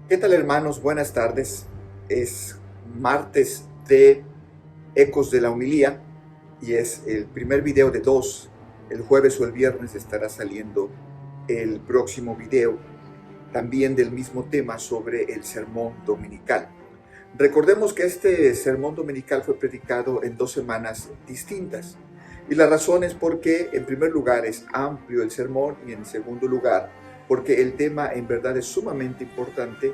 ¿Qué tal, hermanos? Buenas tardes. Es martes de Ecos de la Humilía y es el primer video de dos. El jueves o el viernes estará saliendo el próximo video, también del mismo tema, sobre el sermón dominical. Recordemos que este sermón dominical fue predicado en 2 semanas distintas. Y la razón es porque, en primer lugar, es amplio el sermón y en segundo lugar, porque el tema en verdad es sumamente importante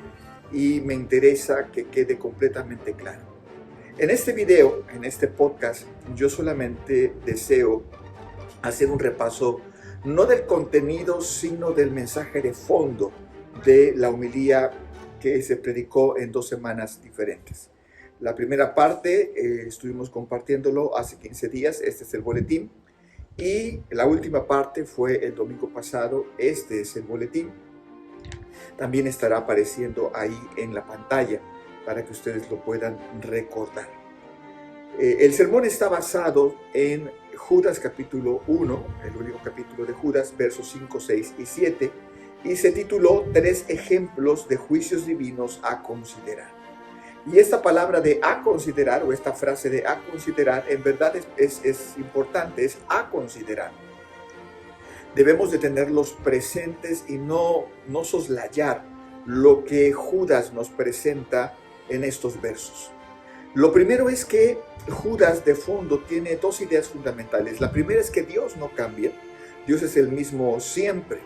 y me interesa que quede completamente claro. En este video, en este podcast, yo solamente deseo hacer un repaso no del contenido, sino del mensaje de fondo de la homilía que se predicó en 2 semanas diferentes. La primera parte estuvimos compartiéndolo hace 15 días, este es el boletín, y la última parte fue el domingo pasado, este es el boletín. También estará apareciendo ahí en la pantalla para que ustedes lo puedan recordar. El sermón está basado en Judas capítulo 1, el único capítulo de Judas, versos 5, 6 y 7, y se tituló 3 ejemplos de juicios divinos a considerar. Y esta palabra de a considerar, o esta frase de a considerar, en verdad es importante, es a considerar. Debemos de tenerlos presentes y no soslayar lo que Judas nos presenta en estos versos. Lo primero es que Judas de fondo tiene 2 ideas fundamentales. La primera es que Dios no cambia, Dios es el mismo siempre.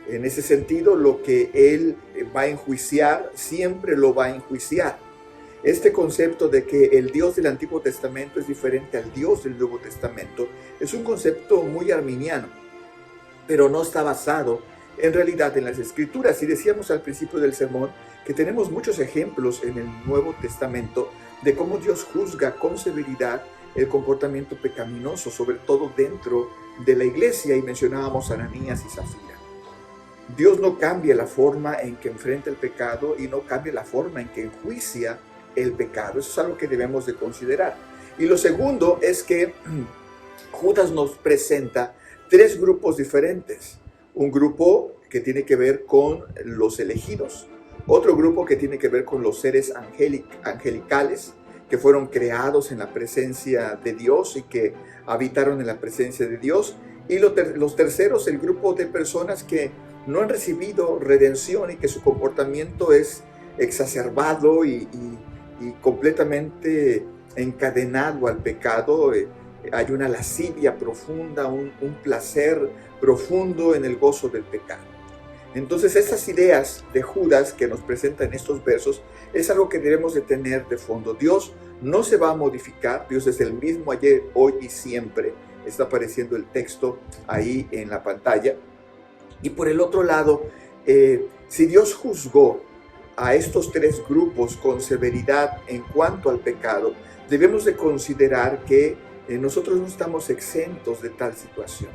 En ese sentido, lo que Él va a enjuiciar, siempre lo va a enjuiciar. Este concepto de que el Dios del Antiguo Testamento es diferente al Dios del Nuevo Testamento es un concepto muy arminiano, pero no está basado en realidad en las Escrituras. Y decíamos al principio del sermón que tenemos muchos ejemplos en el Nuevo Testamento de cómo Dios juzga con severidad el comportamiento pecaminoso, sobre todo dentro de la iglesia, y mencionábamos a Ananías y Zafira. Dios no cambia la forma en que enfrenta el pecado y no cambia la forma en que enjuicia el pecado. Eso es algo que debemos de considerar. Y lo segundo es que Judas nos presenta 3 grupos diferentes. Un grupo que tiene que ver con los elegidos, otro grupo que tiene que ver con los seres angelicales que fueron creados en la presencia de Dios y que habitaron en la presencia de Dios, y los terceros, el grupo de personas que no han recibido redención y que su comportamiento es exacerbado y completamente encadenado al pecado. Hay una lascivia profunda, un placer profundo en el gozo del pecado. Entonces, estas ideas de Judas que nos presenta en estos versos es algo que debemos de tener de fondo. Dios no se va a modificar, Dios es el mismo ayer, hoy y siempre. Está apareciendo el texto ahí en la pantalla. Y por el otro lado, si Dios juzgó a estos 3 grupos con severidad en cuanto al pecado, debemos de considerar que nosotros no estamos exentos de tal situación.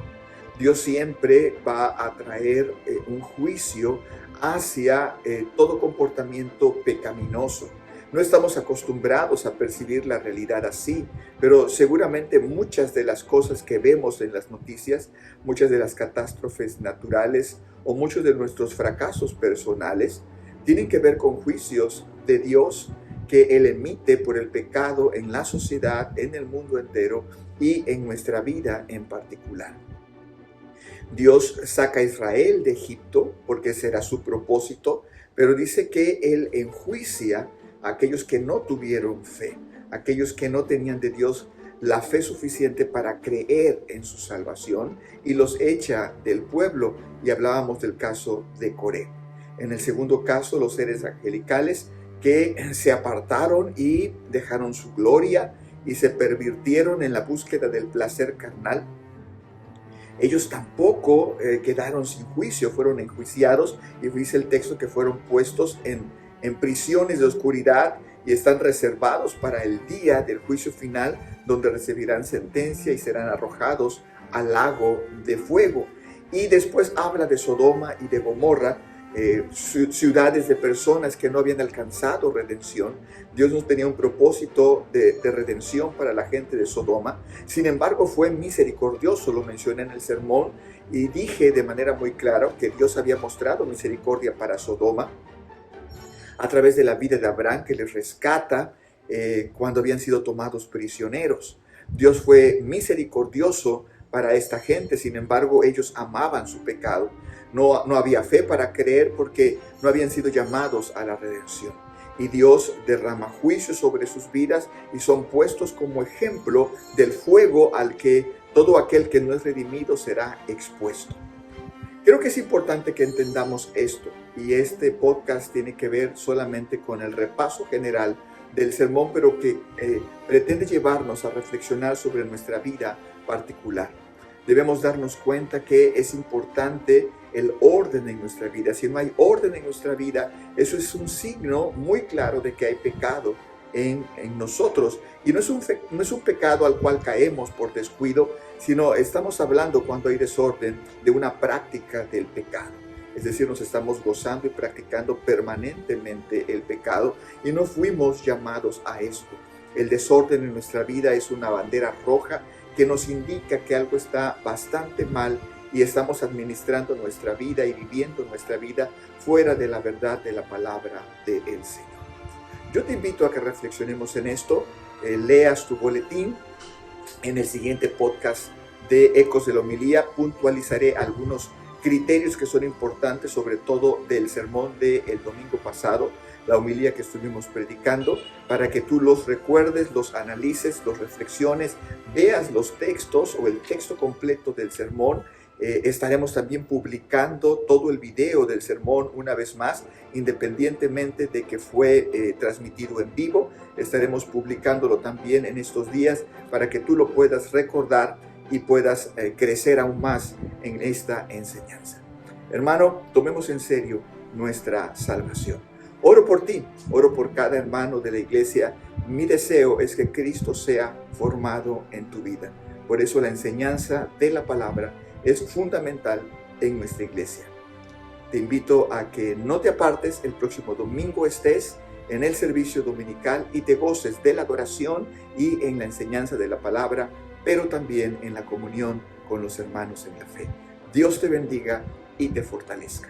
Dios siempre va a traer un juicio hacia todo comportamiento pecaminoso. No estamos acostumbrados a percibir la realidad así, pero seguramente muchas de las cosas que vemos en las noticias, muchas de las catástrofes naturales o muchos de nuestros fracasos personales tienen que ver con juicios de Dios que Él emite por el pecado en la sociedad, en el mundo entero y en nuestra vida en particular. Dios saca a Israel de Egipto porque ese era su propósito, pero dice que Él enjuicia a aquellos que no tuvieron fe, aquellos que no tenían de Dios la fe suficiente para creer en su salvación, y los echa del pueblo. Y hablábamos del caso de Coré. En el segundo caso, los seres angelicales que se apartaron y dejaron su gloria y se pervirtieron en la búsqueda del placer carnal. Ellos tampoco quedaron sin juicio, fueron enjuiciados, y dice el texto que fueron puestos en prisiones de oscuridad y están reservados para el día del juicio final, donde recibirán sentencia y serán arrojados al lago de fuego. Y después habla de Sodoma y de Gomorra, ciudades de personas que no habían alcanzado redención. Dios no tenía un propósito de redención para la gente de Sodoma. Sin embargo, fue misericordioso, lo mencioné en el sermón, y dije de manera muy clara que Dios había mostrado misericordia para Sodoma, a través de la vida de Abraham, que les rescata cuando habían sido tomados prisioneros. Dios fue misericordioso para esta gente, sin embargo ellos amaban su pecado. No había fe para creer porque no habían sido llamados a la redención. Y Dios derrama juicio sobre sus vidas y son puestos como ejemplo del fuego al que todo aquel que no es redimido será expuesto. Creo que es importante que entendamos esto, y este podcast tiene que ver solamente con el repaso general del sermón, pero que pretende llevarnos a reflexionar sobre nuestra vida particular. Debemos darnos cuenta que es importante el orden en nuestra vida. Si no hay orden en nuestra vida, eso es un signo muy claro de que hay pecado en nosotros. Y no es un pecado al cual caemos por descuido, sino estamos hablando, cuando hay desorden, de una práctica del pecado. Es decir, nos estamos gozando y practicando permanentemente el pecado y no fuimos llamados a esto. El desorden en nuestra vida es una bandera roja que nos indica que algo está bastante mal y estamos administrando nuestra vida y viviendo nuestra vida fuera de la verdad de la palabra del Señor. Yo te invito a que reflexionemos en esto, leas tu boletín. En el siguiente podcast de Ecos de la Homilía puntualizaré algunos criterios que son importantes, sobre todo del sermón del domingo pasado, la homilía que estuvimos predicando, para que tú los recuerdes, los analices, los reflexiones, veas los textos o el texto completo del sermón. Estaremos también publicando todo el video del sermón una vez más, independientemente de que fue transmitido en vivo. Estaremos publicándolo también en estos días para que tú lo puedas recordar y puedas crecer aún más en esta enseñanza. Hermano, tomemos en serio nuestra salvación. Oro por ti, oro por cada hermano de la iglesia. Mi deseo es que Cristo sea formado en tu vida. Por eso la enseñanza de la palabra es fundamental en nuestra iglesia. Te invito a que no te apartes. El próximo domingo estés en el servicio dominical y te goces de la adoración y en la enseñanza de la palabra, pero también en la comunión con los hermanos en la fe. Dios te bendiga y te fortalezca.